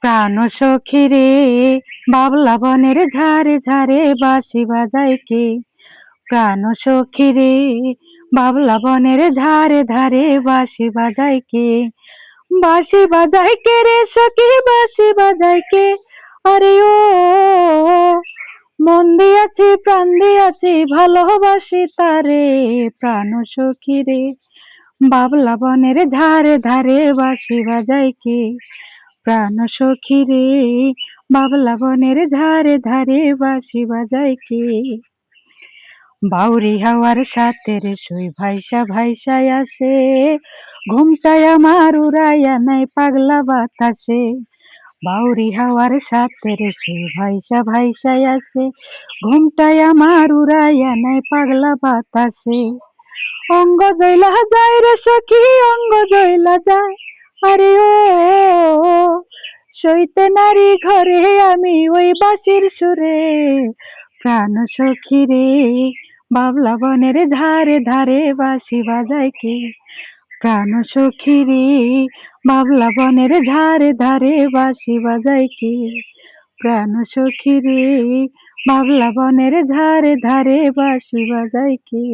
প্রাণ সখী রে, বাবলা বনের ঝাড়ে ঝাড়ে বাঁশি বাজায় কে? প্রাণ সখী রে, বাবলা বনের ঝাড়ে ধারে বাঁশি বাজায় কে? বাঁশি বাজায় কে রে সখী, বাঁশি বাজায় কে? আরে ও মন দিয়াছি প্রাণ দিয়াছি ভালোবাসি তারে। প্রাণ সখী রে, বাবলা বনের ঝাড়ে ধারে বাঁশি বাজায় কে? প্রাণ সখী রে, বাবলা বনের ঝাড়ে ধারে বাঁশি বাজায় কে? বাউরি হাওয়ার সাথে রে সই ভাইসা ভাইসায় আসে, ঘুমটায় আমার উড়াইয়া নাই পাগলা বাতাসে। বাউরি হাওয়ার সাথে রে সই ভাইসা ভাইসায় আসে, ঘুমটায় আমার উড়াইয়া নাই পাগলা বাতাসে। অঙ্গ জয়লা যায় রে সখী, অঙ্গ জয়লা যায়। আরে ও সইতে নারী ঘরে আমি ওই বাঁশির সুরে। প্রাণ সখী রে, বাবলা বনের ধারে ধারে বাঁশি বাজায় কে? প্রাণ সখী রে, বাবলা বনের ধারে ধারে বাঁশি বাজায় কে? প্রাণ সখী রে, বাবলা বনের ধারে ধারে বাঁশি বাজায় কে?